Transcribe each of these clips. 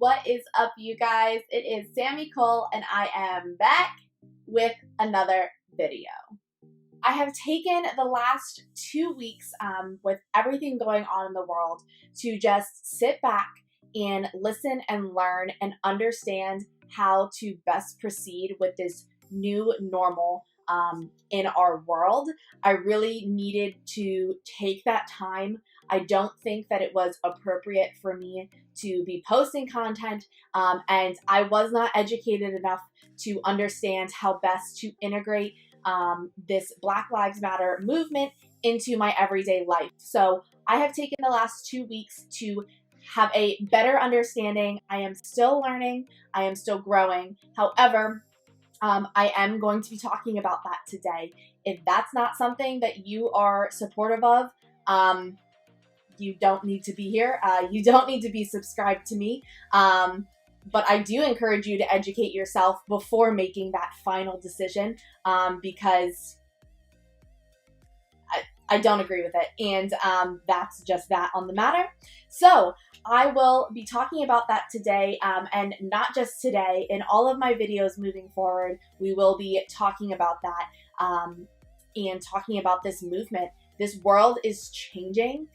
What is up, you guys? It is Sammy Cole, and I am back with another video. I have taken the last 2 weeks with everything going on in the world to just sit back and listen and learn and understand how to best proceed with this new normal in our world. I really needed to take that time. I don't think that it was appropriate for me to be posting content, and I was not educated enough to understand how best to integrate this Black Lives Matter movement into my everyday life. So I have taken the last 2 weeks to have a better understanding. I am still learning. I am still growing. However, I am going to be talking about that today. If that's not something that you are supportive of, you don't need to be here. You don't need to be subscribed to me. But I do encourage you to educate yourself before making that final decision, because I don't agree with it. And that's just that on the matter. So I will be talking about that today, and not just today. In all of my videos moving forward, we will be talking about that and talking about this movement. This world is changing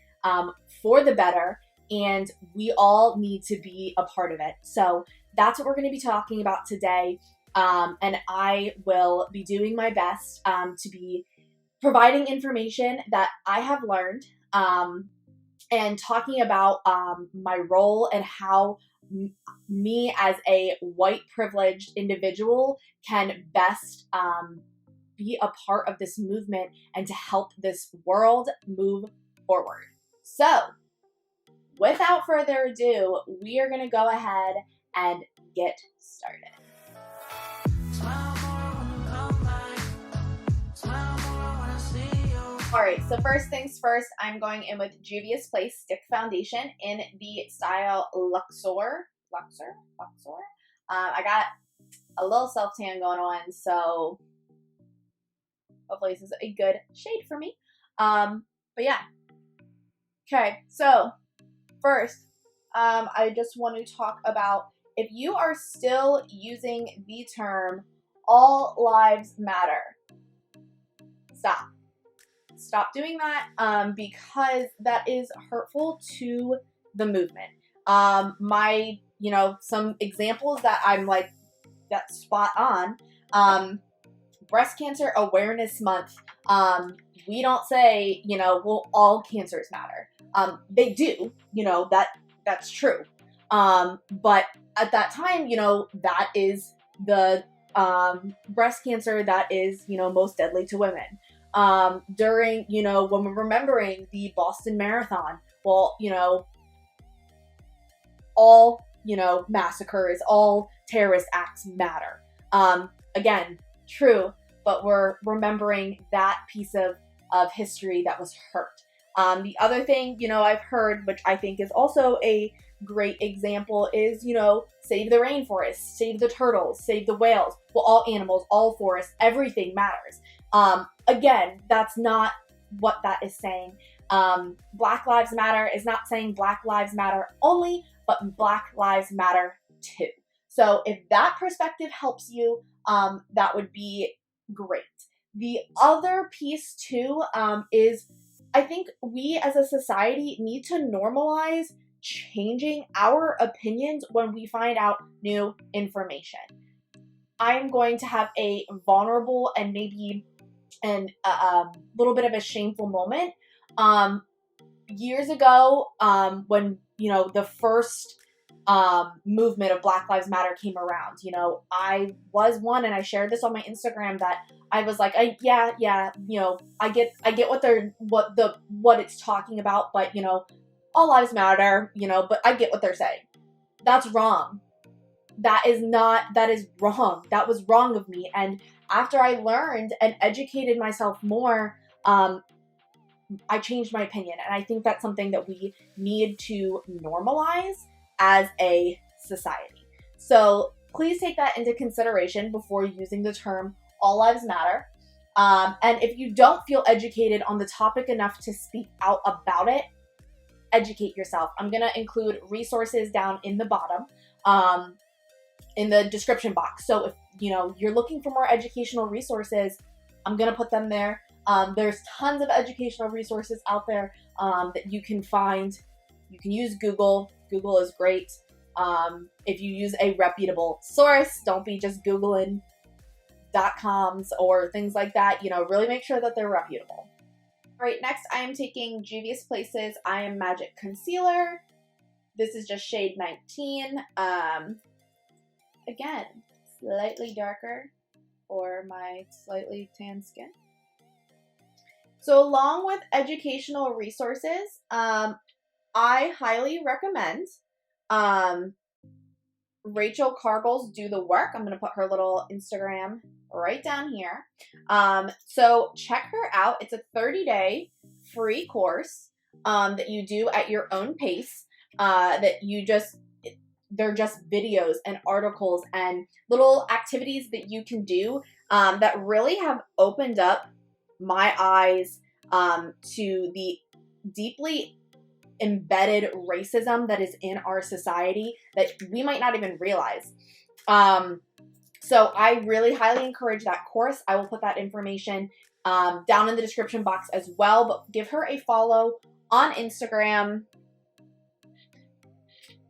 for the better, and we all need to be a part of it. So that's what we're going to be talking about today, and I will be doing my best to be providing information that I have learned, and talking about my role and how me as a white privileged individual can best be a part of this movement and to help this world move forward. So without further ado, we are going to go ahead and get started. Alright, so first things first, I'm going in with Juvia's Place Stick Foundation in the style Luxor. I got a little self-tan going on, so hopefully this is a good shade for me. But yeah. Okay, so first, I just want to talk about if you are still using the term all lives matter, stop. Stop doing that, because that is hurtful to the movement. Some examples that I'm like, that's spot on. Breast Cancer Awareness Month. We don't say, well, all cancers matter. They do, that's true. But at that time, that is the breast cancer that is, most deadly to women. During, when we're remembering the Boston Marathon, well, all, massacres, all terrorist acts matter. Again, true, but we're remembering that piece of history that was hurt. The other thing, I've heard, which I think is also a great example, is, save the rainforest, save the turtles, save the whales. Well, all animals, all forests, everything matters. Again, that's not what that is saying. Black Lives Matter is not saying Black Lives Matter only, but Black Lives Matter too. So if that perspective helps you, that would be great. The other piece too is I think we as a society need to normalize changing our opinions when we find out new information. I'm going to have a vulnerable and maybe a little bit of a shameful moment. Years ago, when, the first movement of Black Lives Matter came around, I was one, and I shared this on my Instagram, that I was like, I get what it's talking about, but, all lives matter, but I get what they're saying. That's wrong. That is wrong. That was wrong of me. And after I learned and educated myself more, I changed my opinion. And I think that's something that we need to normalize as a society. So please take that into consideration before using the term all lives matter. And if you don't feel educated on the topic enough to speak out about it, educate yourself. I'm going to include resources down in the bottom. in the description box. So if you're looking for more educational resources, I'm gonna put them there. There's tons of educational resources out there that you can find. You can use Google. Google is great. If you use a reputable source, don't be just Googling .coms or things like that. Really make sure that they're reputable. All right, next I am taking Juvia's Place's I Am Magic Concealer. This is just shade 19. Again, slightly darker for my slightly tan skin. So along with educational resources, I highly recommend Rachel Cargill's Do the Work. I'm going to put her little Instagram right down here. So check her out. It's a 30-day free course that you do at your own pace. They're just videos and articles and little activities that you can do that really have opened up my eyes to the deeply embedded racism that is in our society that we might not even realize. So I really highly encourage that course. I will put that information down in the description box as well, but give her a follow on Instagram.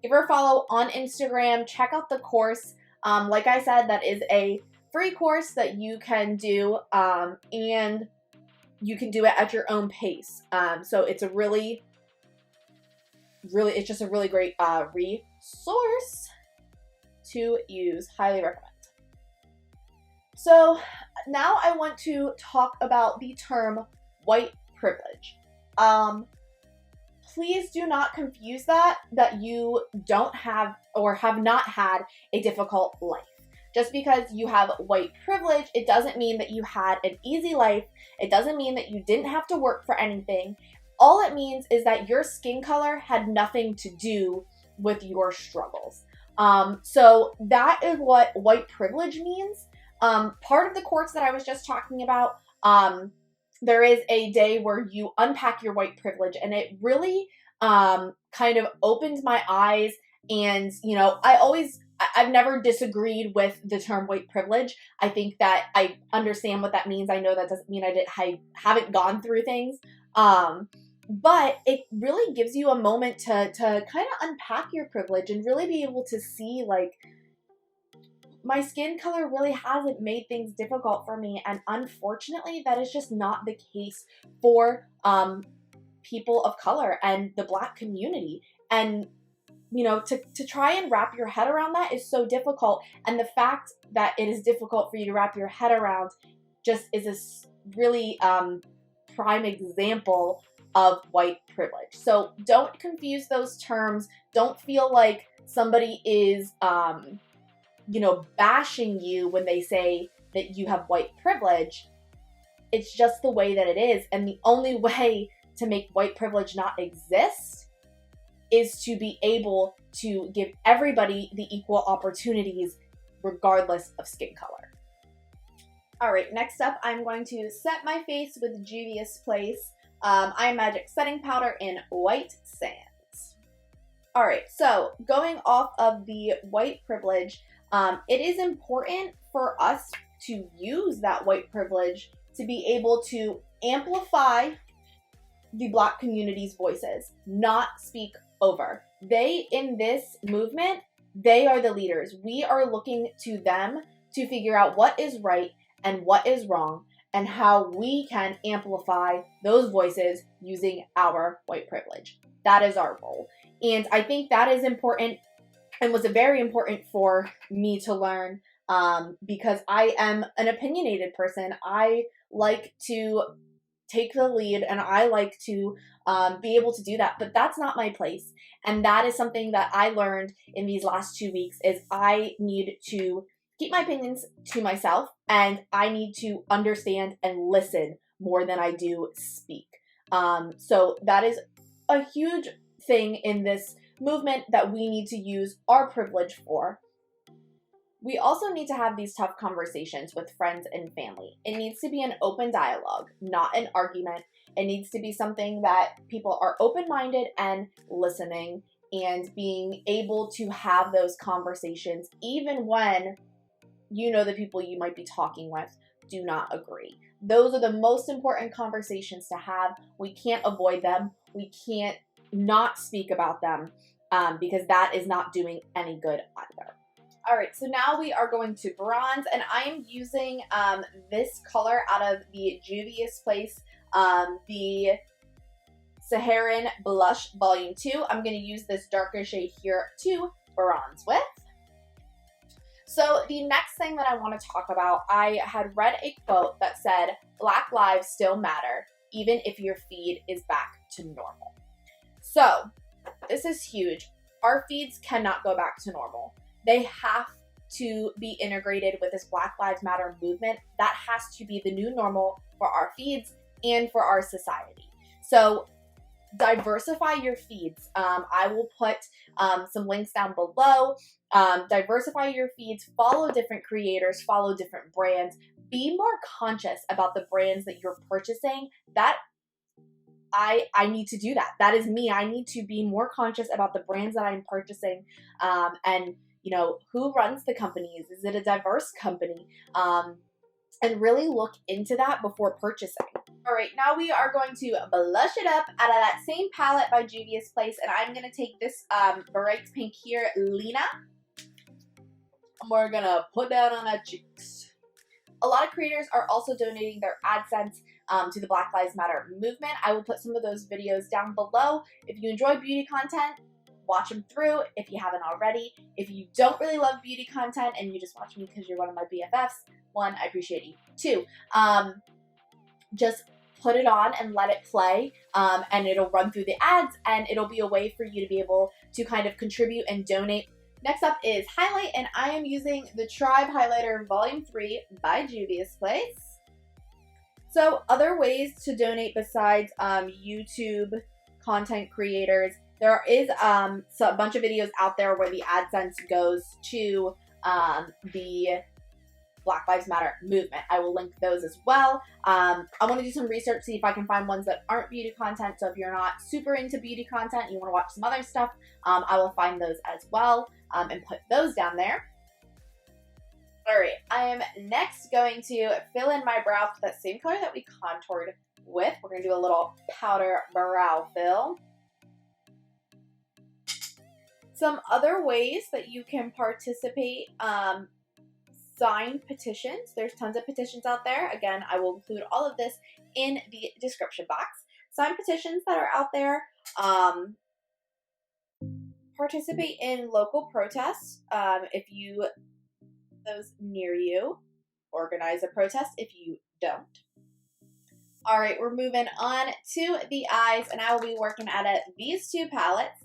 Give her a follow on Instagram. Check out the course. Like I said, that is a free course that you can do, and you can do it at your own pace. So it's it's just a really great resource to use. Highly recommend. So now I want to talk about the term white privilege. Please do not confuse that you don't have or have not had a difficult life. Just because you have white privilege, it doesn't mean that you had an easy life. It doesn't mean that you didn't have to work for anything. All it means is that your skin color had nothing to do with your struggles. So that is what white privilege means. Part of the course that I was just talking about, there is a day where you unpack your white privilege, and it really kind of opened my eyes. And, I've never disagreed with the term white privilege. I think that I understand what that means. I know that doesn't mean I haven't gone through things. But it really gives you a moment to kind of unpack your privilege and really be able to see, like, my skin color really hasn't made things difficult for me. And unfortunately, that is just not the case for people of color and the Black community. And, to try and wrap your head around that is so difficult. And the fact that it is difficult for you to wrap your head around just is a really prime example of white privilege. So don't confuse those terms. Don't feel like somebody is, bashing you when they say that you have white privilege. It's just the way that it is. And the only way to make white privilege not exist is to be able to give everybody the equal opportunities regardless of skin color. All right, next up, I'm going to set my face with Juvia's Place I Am Magic Setting Powder in White Sands. All right, so going off of the white privilege, it is important for us to use that white privilege to be able to amplify the Black community's voices, not speak over. They, in this movement, they are the leaders. We are looking to them to figure out what is right and what is wrong, and how we can amplify those voices using our white privilege. That is our role. And I think that is important and was very important for me to learn because I am an opinionated person. I like to take the lead and I like to be able to do that, but that's not my place. And that is something that I learned in these last 2 weeks is I need to keep my opinions to myself and I need to understand and listen more than I do speak. So that is a huge thing in this movement that we need to use our privilege for. We also need to have these tough conversations with friends and family. It needs to be an open dialogue, not an argument. It needs to be something that people are open-minded and listening. and being able to have those conversations even when you know the people you might be talking with do not agree. Those are the most important conversations to have. We can't avoid them. We can't not speak about them because that is not doing any good either. All right, so now we are going to bronze, and I am using this color out of the Juvia's Place, the Saharan Blush Volume 2. I'm going to use this darker shade here to bronze with. So the next thing that I want to talk about, I had read a quote that said, Black lives still matter, even if your feed is back to normal. So this is huge. Our feeds cannot go back to normal. They have to be integrated with this Black Lives Matter movement. That has to be the new normal for our feeds and for our society. So diversify your feeds. I will put some links down below. Diversify your feeds, follow different creators, follow different brands. Be more conscious about the brands that you're purchasing. That I need to do that. That is me. I need to be more conscious about the brands that I'm purchasing, and you know, who runs the companies? Is it a diverse company? And really look into that before purchasing. All right, now we are going to blush it up out of that same palette by Juvia's Place, and I'm going to take this bright pink here, Lena, and we're going to put that on our cheeks. A lot of creators are also donating their AdSense to the Black Lives Matter movement. I will put some of those videos down below. If you enjoy beauty content, watch them through if you haven't already. If you don't really love beauty content and you just watch me because you're one of my BFFs, one, I appreciate you. Two, just put it on and let it play, and it'll run through the ads, and it'll be a way for you to be able to kind of contribute and donate. Next up is highlight, and I am using the Tribe Highlighter Volume 3 by Juvia's Place. So other ways to donate besides YouTube content creators, there is a bunch of videos out there where the AdSense goes to the Black Lives Matter movement. I will link those as well. I want to do some research, see if I can find ones that aren't beauty content. So if you're not super into beauty content, you want to watch some other stuff, I will find those as well and put those down there. All right, I am next going to fill in my brow with that same color that we contoured with. We're going to do a little powder brow fill. Some other ways that you can participate, sign petitions. There's tons of petitions out there. Again, I will include all of this in the description box. Sign petitions that are out there. Participate in local protests those near you. Organize a protest if you don't. All right, we're moving on to the eyes, and I will be working out of these two palettes.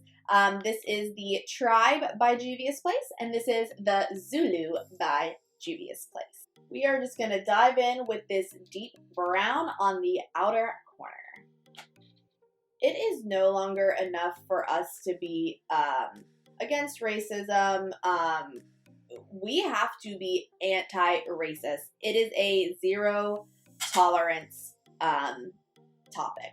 This is the Tribe by Juvia's Place, and this is the Zulu by Juvia's Place. We are just going to dive in with this deep brown on the outer corner. It is no longer enough for us to be against racism. We have to be anti-racist. It is a zero tolerance topic.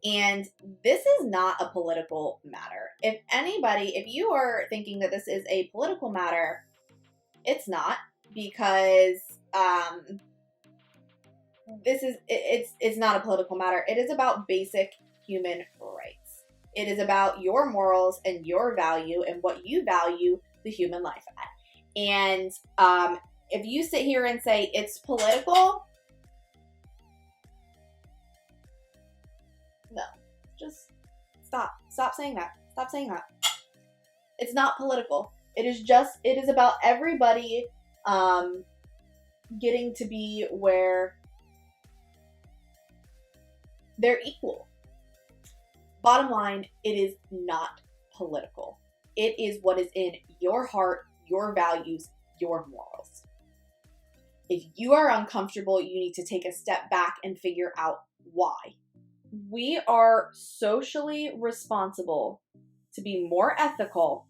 And this is not a political matter. If you are thinking that this is a political matter, it's not, because it's not a political matter. It is about basic human rights. It is about your morals and your value and what you value the human life at. And if you sit here and say it's political, no, just stop saying that. Stop saying that. It's not political. It is about everybody getting to be where they're equal. Bottom line, it is not political. It is what is in your heart, your values, your morals. If you are uncomfortable, you need to take a step back and figure out why. We are socially responsible to be more ethical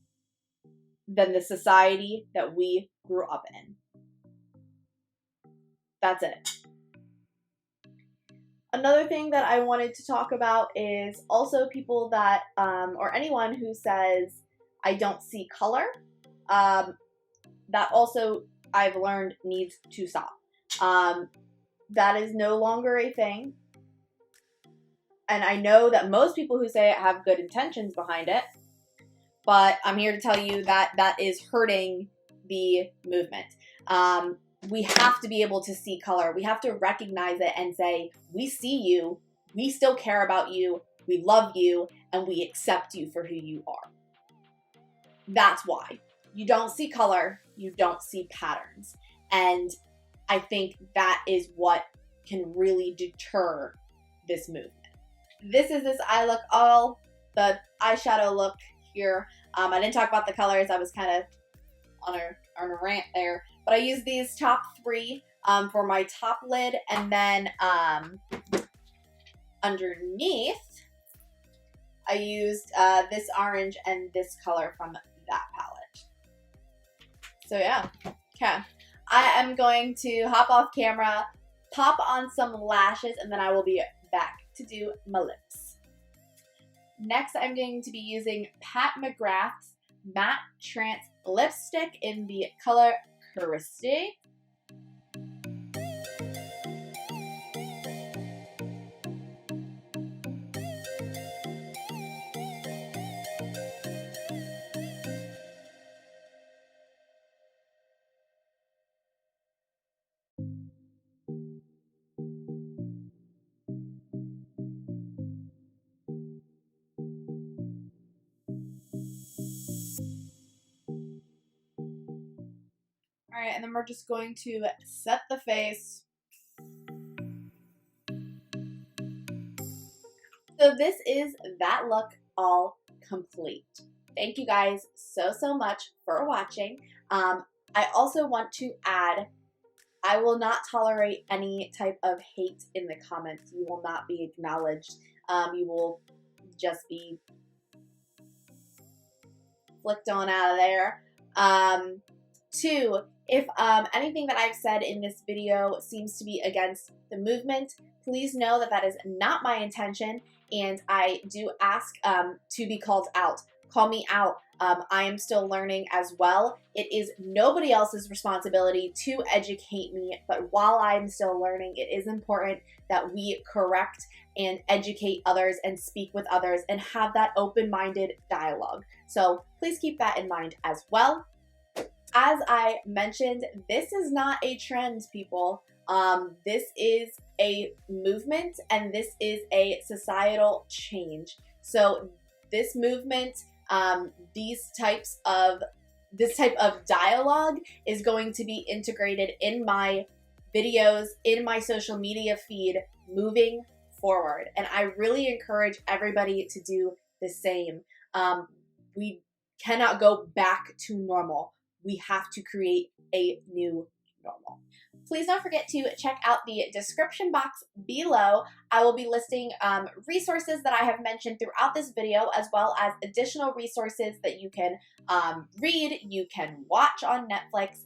than the society that we grew up in. That's it. Another thing that I wanted to talk about is also people that, or anyone who says, I don't see color. That also, I've learned, needs to stop. That is no longer a thing. And I know that most people who say it have good intentions behind it, but I'm here to tell you that that is hurting the movement. We have to be able to see color. We have to recognize it and say, we see you, we still care about you, we love you, and we accept you for who you are. That's why. You don't see color, you don't see patterns. And I think that is what can really deter this movement. This is this eye look, all the eyeshadow look here. I didn't talk about the colors. I was kind of on a rant there. But I used these top three for my top lid. And then underneath, I used this orange and this color from that palette. So yeah, okay. I am going to hop off camera, pop on some lashes, and then I will be back to do my lips. Next, I'm going to be using Pat McGrath's Matte Trance Lipstick in the color Patrisse. Alright, and then we're just going to set the face. So this is that look all complete. Thank you guys so much for watching. I also want to add, I will not tolerate any type of hate in the comments. You will not be acknowledged. You will just be flicked on out of there. Two, if anything that I've said in this video seems to be against the movement, please know that that is not my intention, and I do ask to be called out. Call me out. I am still learning as well. It is nobody else's responsibility to educate me, but while I'm still learning, it is important that we correct and educate others and speak with others and have that open-minded dialogue. So please keep that in mind as well. As I mentioned, this is not a trend, people. This is a movement and this is a societal change. So this movement, this type of dialogue is going to be integrated in my videos, in my social media feed moving forward. And I really encourage everybody to do the same. We cannot go back to normal. We have to create a new normal. Please don't forget to check out the description box below. I will be listing resources that I have mentioned throughout this video, as well as additional resources that you can read, you can watch on Netflix,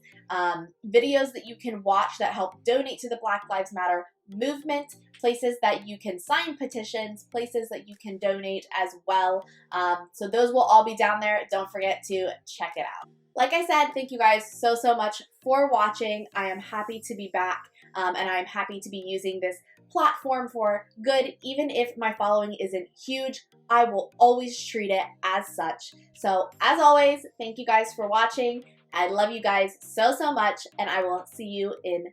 videos that you can watch that help donate to the Black Lives Matter movement, places that you can sign petitions, places that you can donate as well. So those will all be down there. Don't forget to check it out. Like I said, thank you guys so much for watching. I am happy to be back, and I'm happy to be using this platform for good. Even if my following isn't huge, I will always treat it as such. So as always, thank you guys for watching. I love you guys so much, and I will see you in